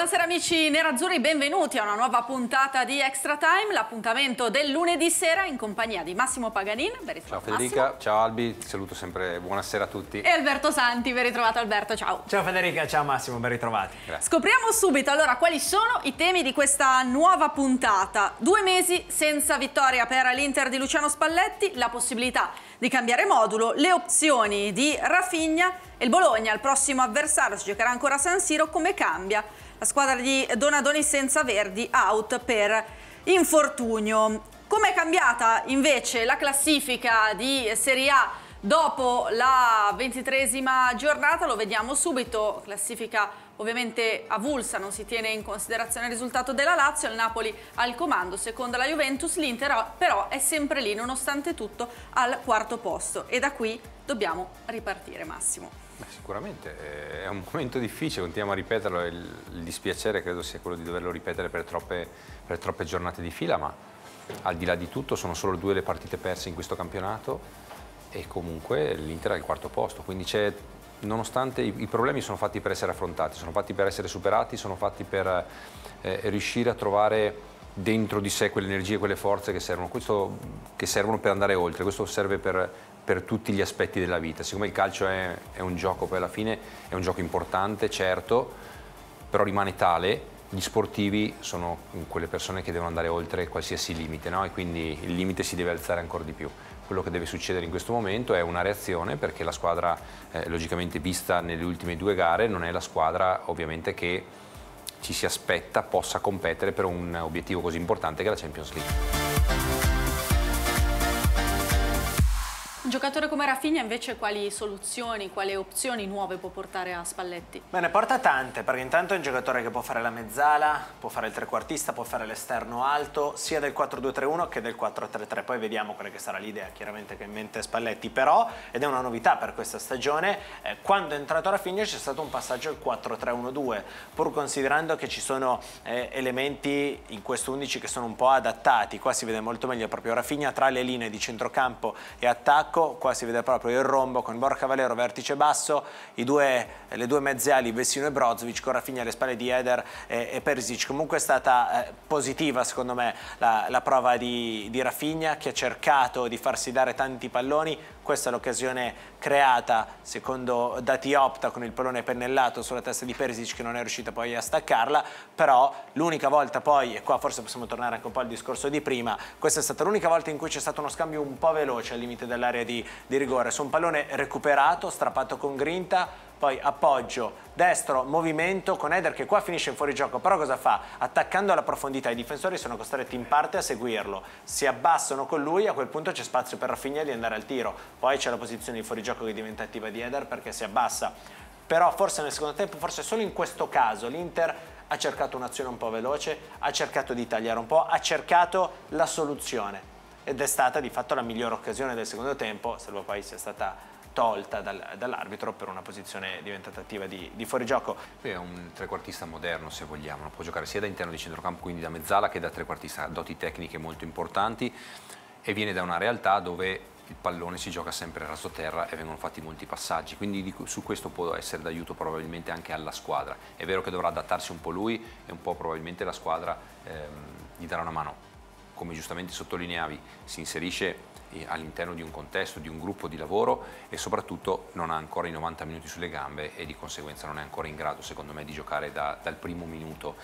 Buonasera amici nerazzurri, benvenuti a una nuova puntata di Extra Time, l'appuntamento del lunedì sera in compagnia di Massimo Paganin. Ciao Federica, Massimo. Ciao Albi, ti saluto sempre, buonasera a tutti. E Alberto Santi, ben ritrovato Alberto, ciao. Ciao Federica, ciao Massimo, ben ritrovati. Grazie. Scopriamo subito allora quali sono i temi di questa nuova puntata. 2 mesi senza vittoria per l'Inter di Luciano Spalletti, la possibilità di cambiare modulo, le opzioni di Rafinha e il Bologna, il prossimo avversario, si giocherà ancora a San Siro, come cambia la squadra di Donadoni senza Verdi, out per infortunio. Come è cambiata invece la classifica di Serie A dopo la 23esima giornata? Lo vediamo subito, classifica ovviamente avulsa, non si tiene in considerazione il risultato della Lazio, il Napoli al comando, seconda la Juventus, l'Inter però è sempre lì nonostante tutto al 4° posto e da qui dobbiamo ripartire, Massimo. Sicuramente è un momento difficile, continuiamo a ripeterlo, il dispiacere credo sia quello di doverlo ripetere per troppe giornate di fila, ma al di là di tutto sono solo 2 le partite perse in questo campionato e comunque l'Inter è al 4° posto, quindi c'è, nonostante i problemi sono fatti per essere affrontati, sono fatti per essere superati, sono fatti per riuscire a trovare dentro di sé quelle energie, quelle forze che servono per andare oltre. Questo serve per tutti gli aspetti della vita. Siccome il calcio è un gioco, poi alla fine è un gioco importante, certo, però rimane tale. Gli sportivi sono quelle persone che devono andare oltre qualsiasi limite, no? E quindi il limite si deve alzare ancora di più. Quello che deve succedere in questo momento è una reazione, perché la squadra, logicamente vista nelle ultime 2 gare, non è la squadra ovviamente che ci si aspetta possa competere per un obiettivo così importante che è la Champions League. Un giocatore come Rafinha invece quali soluzioni, quali opzioni nuove può portare a Spalletti? Bene, porta tante, perché intanto è un giocatore che può fare la mezzala, può fare il trequartista, può fare l'esterno alto, sia del 4-2-3-1 che del 4-3-3. Poi vediamo quella che sarà l'idea, chiaramente, che ha in mente Spalletti. Però, ed è una novità per questa stagione, quando è entrato Rafinha c'è stato un passaggio al 4-3-1-2, pur considerando che ci sono elementi in questo 11 che sono un po' adattati. Qua si vede molto meglio proprio Rafinha tra le linee di centrocampo e attacco. Qua si vede proprio il rombo con Borja Valero vertice basso, le due mezze ali Vecino e Brozovic, con Rafinha alle spalle di Eder e Perisic. Comunque è stata positiva secondo me la prova di Rafinha, che ha cercato di farsi dare tanti palloni. Questa è l'occasione creata secondo dati Opta con il pallone pennellato sulla testa di Perisic, che non è riuscita poi a staccarla. Però l'unica volta poi, e qua forse possiamo tornare anche un po' al discorso di prima, questa è stata l'unica volta in cui c'è stato uno scambio un po' veloce al limite dell'area di rigore, su un pallone recuperato, strappato con grinta, poi appoggio destro, movimento con Eder che qua finisce in fuorigioco. Però cosa fa? Attaccando alla profondità, i difensori sono costretti in parte a seguirlo, si abbassano con lui, a quel punto c'è spazio per Rafinha di andare al tiro, poi c'è la posizione di fuorigioco che diventa attiva di Eder perché si abbassa. Però forse nel secondo tempo, forse solo in questo caso, l'Inter ha cercato un'azione un po' veloce, ha cercato di tagliare un po', ha cercato la soluzione, ed è stata di fatto la migliore occasione del secondo tempo, salvo poi sia stata tolta dall'arbitro per una posizione diventata attiva di fuorigioco. È un trequartista moderno, se vogliamo, può giocare sia da interno di centrocampo, quindi da mezzala, che da trequartista, ha doti tecniche molto importanti e viene da una realtà dove il pallone si gioca sempre rasoterra e vengono fatti molti passaggi, quindi su questo può essere d'aiuto probabilmente anche alla squadra. È vero che dovrà adattarsi un po' lui e un po' probabilmente la squadra gli darà una mano. Come giustamente sottolineavi, si inserisce all'interno di un contesto, di un gruppo di lavoro e soprattutto non ha ancora i 90 minuti sulle gambe e di conseguenza non è ancora in grado, secondo me, di giocare dal primo minuto.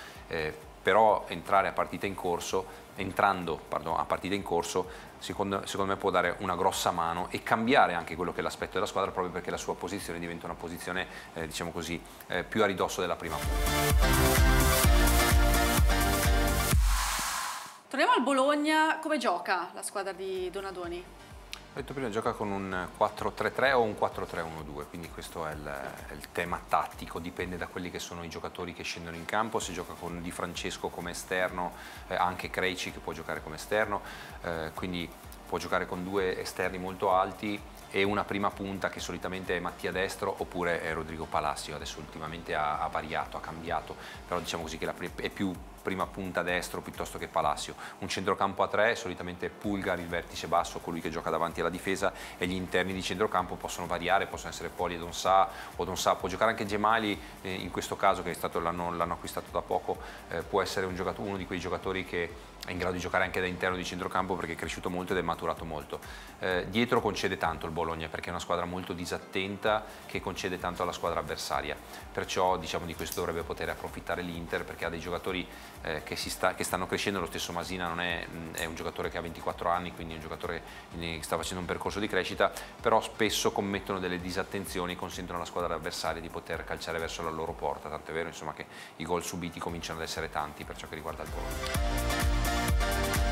Però entrando a partita in corso, secondo me può dare una grossa mano e cambiare anche quello che è l'aspetto della squadra, proprio perché la sua posizione diventa una posizione, diciamo così, più a ridosso della prima punta. Torniamo al Bologna, come gioca la squadra di Donadoni? Ho detto prima, gioca con un 4-3-3 o un 4-3-1-2, quindi questo è il tema tattico, dipende da quelli che sono i giocatori che scendono in campo. Se gioca con Di Francesco come esterno, anche Krejci che può giocare come esterno, quindi può giocare con 2 esterni molto alti e una prima punta che solitamente è Mattia Destro oppure è Rodrigo Palacio. Adesso ultimamente ha variato, ha cambiato, però diciamo così che è più prima punta destro piuttosto che Palacio. Un centrocampo a 3, solitamente Pulgar, il vertice basso, colui che gioca davanti alla difesa, e gli interni di centrocampo possono variare, possono essere Poli e Donsà, o Donsà, può giocare anche Gemali, in questo caso che l'hanno acquistato da poco, può essere uno di quei giocatori che è in grado di giocare anche da interno di centrocampo perché è cresciuto molto ed è maturato molto. Dietro concede tanto il Bologna perché è una squadra molto disattenta che concede tanto alla squadra avversaria, perciò diciamo di questo dovrebbe poter approfittare l'Inter perché ha dei giocatori che stanno crescendo. Lo stesso Masina è un giocatore che ha 24 anni, quindi è un giocatore che sta facendo un percorso di crescita, però spesso commettono delle disattenzioni, consentono alla squadra avversaria di poter calciare verso la loro porta, tant'è vero insomma che i gol subiti cominciano ad essere tanti per ciò che riguarda il Bologna.